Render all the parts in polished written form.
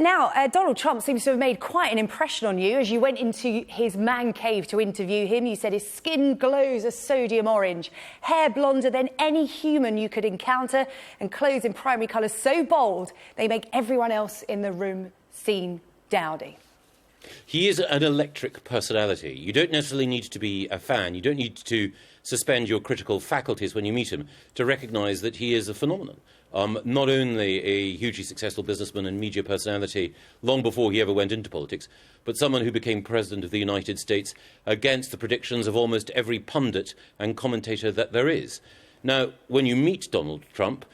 Donald Trump seems to have made quite an impression on you as you went into his man cave to interview him. You said his skin glows a sodium orange, hair blonder than any human you could encounter, and clothes in primary colours so bold they make everyone else in the room seem dowdy. He is an electric personality. You don't necessarily need to be a fan. You don't need to suspend your critical faculties when you meet him to recognise that he is a phenomenon. Not only a hugely successful businessman and media personality long before he ever went into politics, but someone who became President of the United States against the predictions of almost every pundit and commentator that there is. Now, when you meet Donald Trump,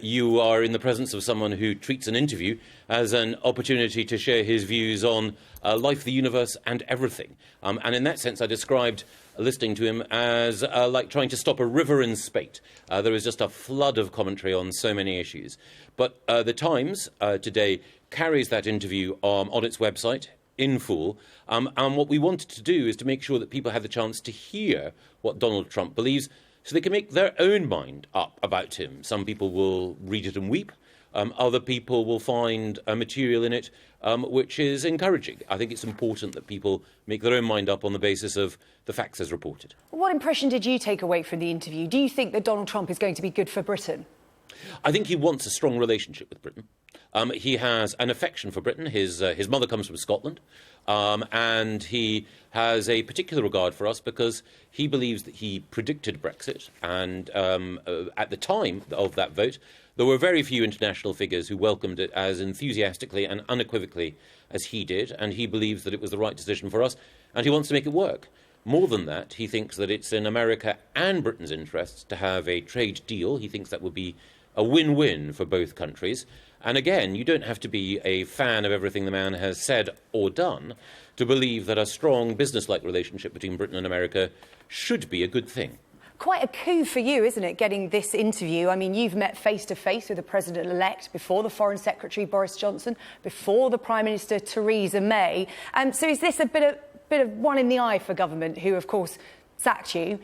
you are in the presence of someone who treats an interview as an opportunity to share his views on life, the universe and everything. And in that sense, I described listening to him as like trying to stop a river in spate. There is just a flood of commentary on so many issues. But The Times today carries that interview on its website in full. And what we wanted to do is to make sure that people had the chance to hear what Donald Trump believes, so they can make their own mind up about him. Some people will read it and weep. Other people will find material in it which is encouraging. I think it's important that people make their own mind up on the basis of the facts as reported. What impression did you take away from the interview? Do you think that Donald Trump is going to be good for Britain? I think he wants a strong relationship with Britain. He has an affection for Britain. His mother comes from Scotland, and he has a particular regard for us because he believes that he predicted Brexit. And at the time of that vote, there were very few international figures who welcomed it as enthusiastically and unequivocally as he did. And he believes that it was the right decision for us, and he wants to make it work. More than that, he thinks that it's in America and Britain's interests to have a trade deal. He thinks that would be a win-win for both countries. And again, you don't have to be a fan of everything the man has said or done to believe that a strong business-like relationship between Britain and America should be a good thing. Quite a coup for you, isn't it, getting this interview? I mean, you've met face-to-face with the President-elect before the Foreign Secretary Boris Johnson, before the Prime Minister Theresa May. So is this a bit of one in the eye for government, who, of course, sacked you?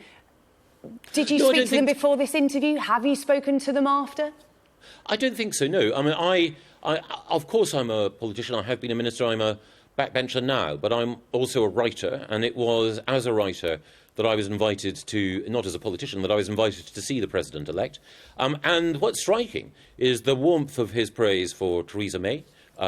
Did you speak to them before this interview? Have you spoken to them after? I don't think so, no. I mean, of course I'm a politician. I have been a minister. I'm a backbencher now. But I'm also a writer. And it was as a writer that I was invited to, not as a politician, that I was invited to see the President-elect. And what's striking is the warmth of his praise for Theresa May,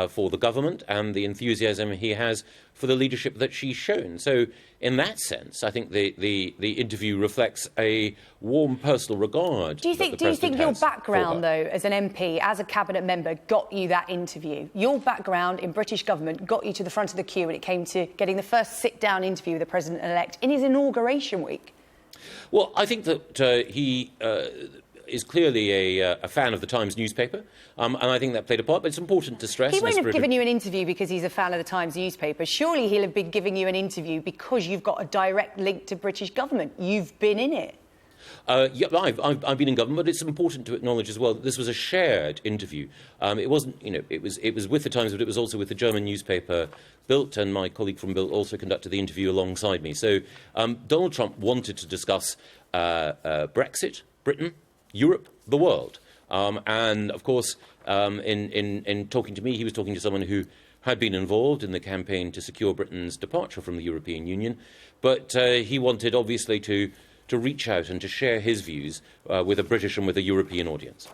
for the government, and the enthusiasm he has for the leadership that she's shown. So in that sense, I think the interview reflects a warm personal regard. Do you think your background, though, as an MP, as a cabinet member, got you that interview? Your background in British government got you to the front of the queue when it came to getting the first sit-down interview with the President-elect in his inauguration week? Well, I think that he is clearly a fan of the Times newspaper, and I think that played a part, but it's important to stress... He won't have given you an interview because he's a fan of the Times newspaper. Surely he'll have been giving you an interview because you've got a direct link to British government. You've been in it. Yeah, I've been in government, but it's important to acknowledge as well that this was a shared interview. It wasn't, it was with the Times, but it was also with the German newspaper Bild, and my colleague from Bild also conducted the interview alongside me. So Donald Trump wanted to discuss Brexit, Britain, Europe, the world. And, of course, in talking to me, he was talking to someone who had been involved in the campaign to secure Britain's departure from the European Union. But he wanted, obviously, to reach out and to share his views with a British and with a European audience.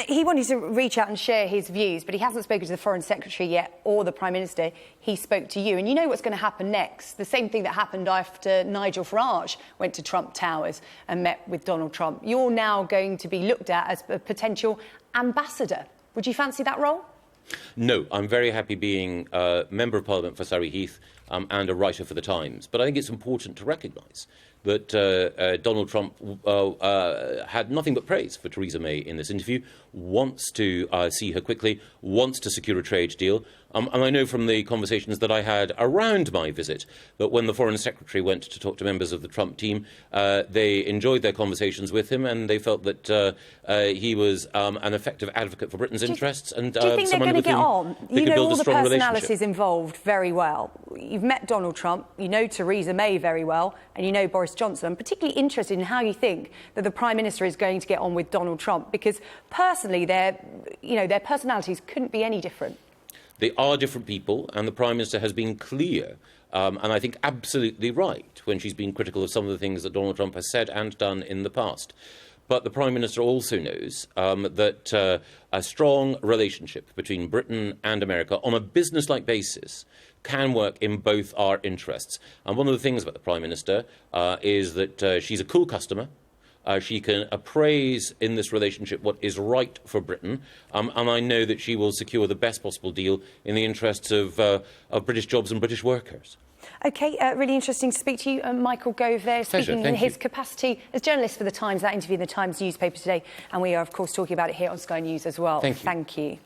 He wanted to reach out and share his views, but he hasn't spoken to the Foreign Secretary yet or the Prime Minister. He spoke to you. And you know what's going to happen next. The same thing that happened after Nigel Farage went to Trump Towers and met with Donald Trump. You're now going to be looked at as a potential ambassador. Would you fancy that role? No, I'm very happy being a Member of Parliament for Surrey Heath and a writer for The Times. But I think it's important to recognise that Donald Trump had nothing but praise for Theresa May in this interview, wants to see her quickly, wants to secure a trade deal. And I know from the conversations that I had around my visit that when the Foreign Secretary went to talk to members of the Trump team, they enjoyed their conversations with him, and they felt that he was an effective advocate for Britain's interests and do you think someone they're going to get on? They could build all a the strong personalities involved very well. you've met Donald Trump, you know Theresa May very well, and you know Boris Johnson. I'm particularly interested in how you think that the Prime Minister is going to get on with Donald Trump, because personally, their personalities couldn't be any different. They are different people, and the Prime Minister has been clear, and I think absolutely right, when she's been critical of some of the things that Donald Trump has said and done in the past. But the Prime Minister also knows that a strong relationship between Britain and America on a business-like basis can work in both our interests. And one of the things about the Prime Minister is that she's a cool customer. She can appraise in this relationship what is right for Britain, and I know that she will secure the best possible deal in the interests of British jobs and British workers. OK, really interesting to speak to you. Michael Gove there, speaking in his capacity as journalist for The Times, that interview in The Times newspaper today, and we are, of course, talking about it here on Sky News as well. Thank you. Thank you.